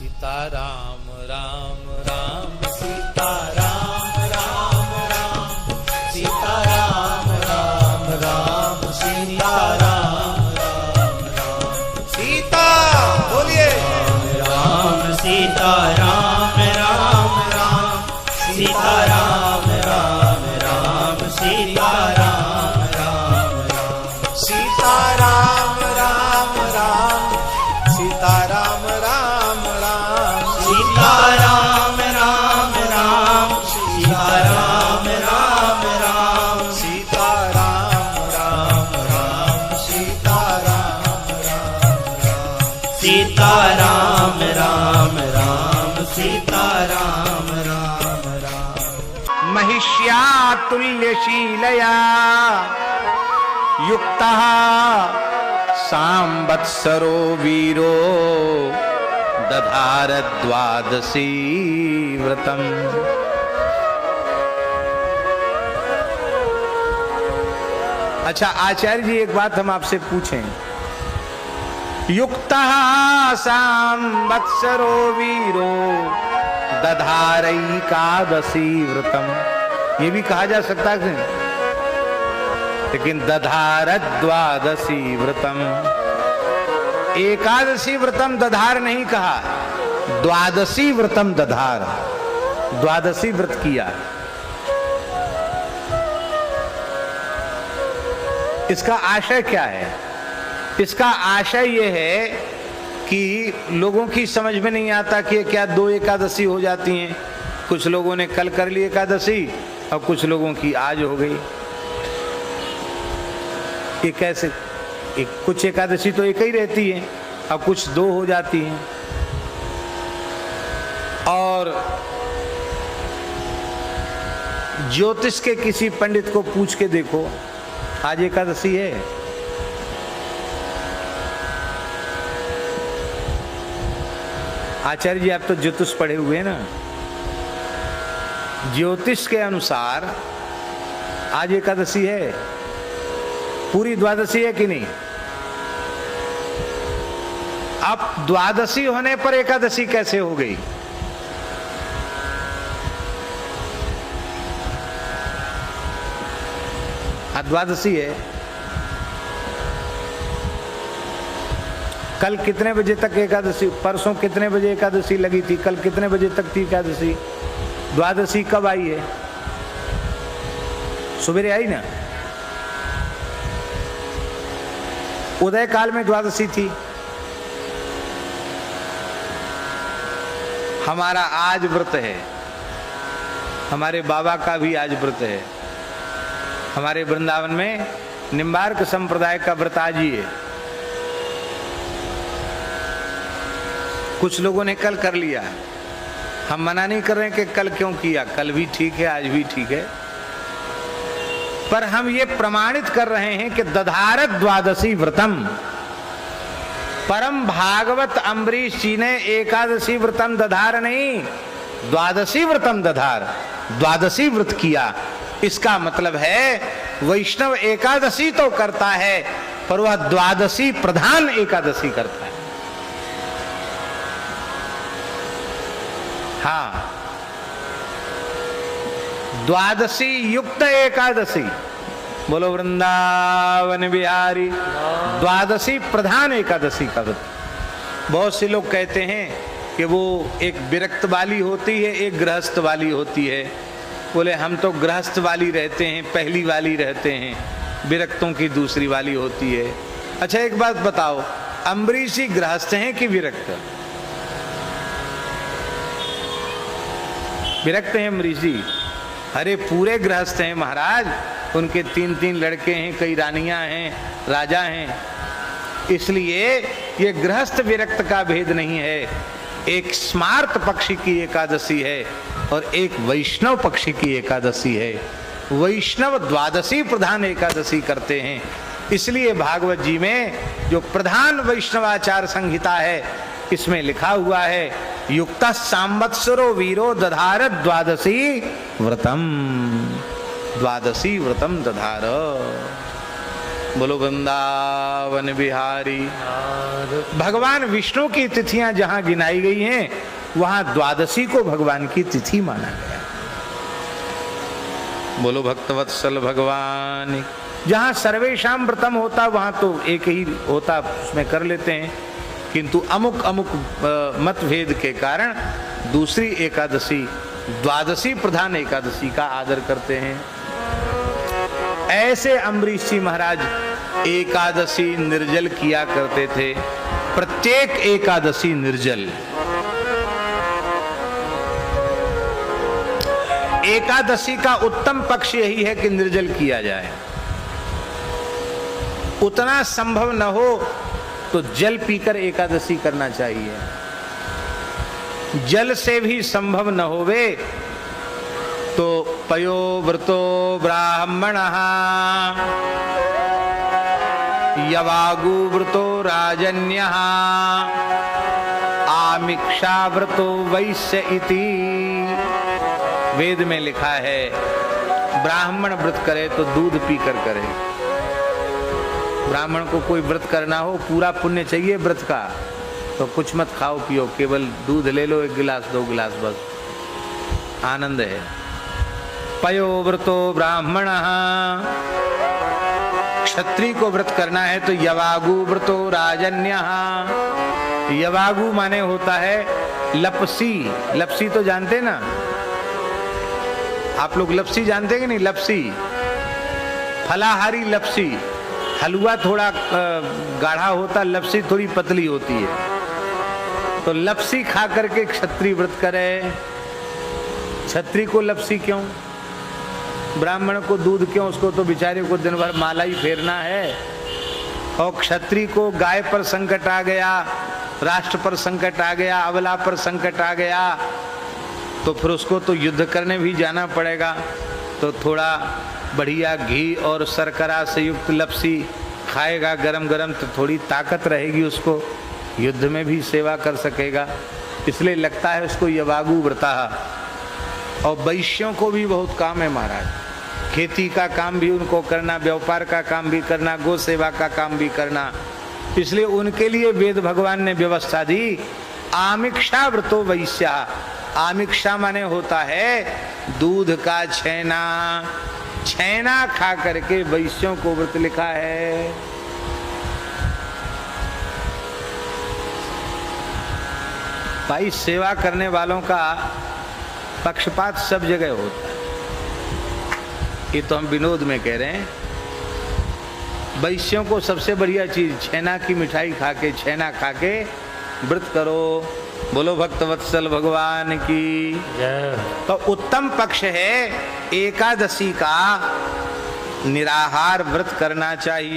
सीताराम राम राम सीताराम राम राम सीताराम राम राम सीताराम राम राम सीता बोलिए राम सीताराम राम राम सीताराम राम राम सीताराम राम राम सीताराम राम राम सीताराम राम राम सीताराम राम राम सीताराम राम राम सीताराम राम राम सीताराम राम राम सीताराम राम राम सीताराम राम राम महिष्या तुल्यशीलया युक्तः सांवत्सरो वीरो दधार द्वादशी व्रतम। अच्छा आचार्य जी, एक बात हम आपसे पूछें। युक्तः सांवत्सरो वीरो दधार एकादशी व्रतम, ये भी कहा जा सकता है, लेकिन दधार द्वादशी व्रतम, एकादशी व्रतम दधार नहीं कहा, द्वादशी व्रतम दधार, द्वादशी व्रत किया। इसका आशय क्या है? इसका आशय यह है कि लोगों की समझ में नहीं आता कि क्या दो एकादशी हो जाती हैं। कुछ लोगों ने कल कर ली एकादशी और कुछ लोगों की आज हो गई। ये कैसे? कुछ एकादशी तो एक ही रहती है और कुछ दो हो जाती हैं। और ज्योतिष के किसी पंडित को पूछ के देखो, आज एकादशी है? आचार्य जी, आप तो ज्योतिष पढ़े हुए हैं ना, ज्योतिष के अनुसार आज एकादशी है, पूरी द्वादशी है कि नहीं? अब द्वादशी होने पर एकादशी कैसे हो गई? आज द्वादशी है। कल कितने बजे तक एकादशी, परसों कितने बजे एकादशी लगी थी, कल कितने बजे तक थी एकादशी? द्वादशी कब आई है? सुबह आई ना, उदय काल में द्वादशी थी। हमारा आज व्रत है, हमारे बाबा का भी आज व्रत है। हमारे वृंदावन में निम्बार्क संप्रदाय का व्रत आज ही है। कुछ लोगों ने कल कर लिया, हम मना नहीं कर रहे कि कल क्यों किया, कल भी ठीक है, आज भी ठीक है, पर हम ये प्रमाणित कर रहे हैं कि दधार द्वादशी व्रतम। परम भागवत अम्बरीश जी ने एकादशी व्रतम दधार नहीं, द्वादशी व्रतम दधार, द्वादशी व्रत किया। इसका मतलब है वैष्णव एकादशी तो करता है पर वह द्वादशी प्रधान एकादशी करता है। हाँ, द्वादशी युक्त एकादशी, बोलो वृंदावन बिहारी, द्वादशी प्रधान एकादशी का व्रत। बहुत से लोग कहते हैं कि वो एक विरक्त वाली होती है, एक गृहस्थ वाली होती है। बोले हम तो गृहस्थ वाली रहते हैं, पहली वाली रहते हैं, विरक्तों की दूसरी वाली होती है। अच्छा एक बात बताओ, अम्बरीश जी गृहस्थ हैं कि विरक्त? विरक्त हैं अम्बरीश जी। अरे पूरे गृहस्थ हैं महाराज, उनके 3-3 लड़के हैं, कई रानियां हैं, राजा हैं। इसलिए ये गृहस्थ विरक्त का भेद नहीं है। एक स्मार्त पक्षी की एकादशी है और एक वैष्णव पक्षी की एकादशी है। वैष्णव द्वादशी प्रधान एकादशी करते हैं। इसलिए भागवत जी में जो प्रधान वैष्णवाचार संहिता है, इसमें लिखा हुआ है युक्तः सांवत्सरो वीरो दधार द्वादशी व्रतम, द्वादशी व्रतम दधार। बोलो वृंदावन बिहारी। भगवान विष्णु की तिथियां जहां गिनाई गई हैं वहां द्वादशी को भगवान की तिथि माना गया। बोलो भक्तवत्सल भगवान। जहां सर्वेशाम व्रतम होता वहां तो एक ही होता, उसमें कर लेते हैं, किंतु अमुक अमुक मतभेद के कारण दूसरी एकादशी द्वादशी प्रधान एकादशी का आदर करते हैं। ऐसे अम्बरीश जी महाराज एकादशी निर्जल किया करते थे, प्रत्येक एकादशी निर्जल। एकादशी का उत्तम पक्ष यही है कि निर्जल किया जाए। उतना संभव न हो तो जल पीकर एकादशी करना चाहिए। जल से भी संभव न होवे तो पयो व्रतो ब्राह्मणः यवागु व्रतो राजन्यः आमिक्षा व्रतो वैश्य इति। वेद में लिखा है ब्राह्मण व्रत करे तो दूध पीकर करे। ब्राह्मण को कोई व्रत करना हो, पूरा पुण्य चाहिए व्रत का, तो कुछ मत खाओ पियो, केवल दूध ले लो 1 गिलास 2 गिलास, बस आनंद है। पयो व्रतो ब्राह्मण। क्षत्रिय को व्रत करना है तो यवागु व्रतो राजन्य। यवागु माने होता है लपसी। लपसी तो जानते ना आप लोग? लपसी जानते कि नहीं? लपसी फलाहारी लपसी। हलवा थोड़ा गाढ़ा होता, लपसी थोड़ी पतली होती है। तो लपसी खा करके क्षत्रिय व्रत करे। क्षत्रिय को लपसी क्यों? ब्राह्मण को दूध क्यों? उसको तो बेचारे को दिन भर माला ही फेरना है। और क्षत्रिय को गाय पर संकट आ गया, राष्ट्र पर संकट आ गया, अबला पर संकट आ गया, तो फिर उसको तो युद्ध करने भी जाना पड़ेगा। तो थोड़ा बढ़िया घी और शर्करा से युक्त लपसी खाएगा गरम गरम, तो थोड़ी ताकत रहेगी, उसको युद्ध में भी सेवा कर सकेगा। इसलिए लगता है उसको यवागु व्रता। और वैश्यों को भी बहुत काम है महाराज। खेती का काम भी उनको करना, व्यापार का काम भी करना, गौ सेवा का काम भी करना। इसलिए उनके लिए वेद भगवान ने व्यवस्था दी आमिक्षा व्रतो वैश्या। आमिक्षा माने होता है दूध का छेना। छेना खा करके वैश्यों को व्रत लिखा है। भाई सेवा करने वालों का पक्षपात सब जगह होता है, ये तो हम विनोद में कह रहे हैं। वैश्यों को सबसे बढ़िया चीज छेना की मिठाई खा के, छेना खा के व्रत करो। बोलो भक्तवत्सल भगवान की जय। तो उत्तम पक्ष है एकादशी का निराहार व्रत करना चाहिए।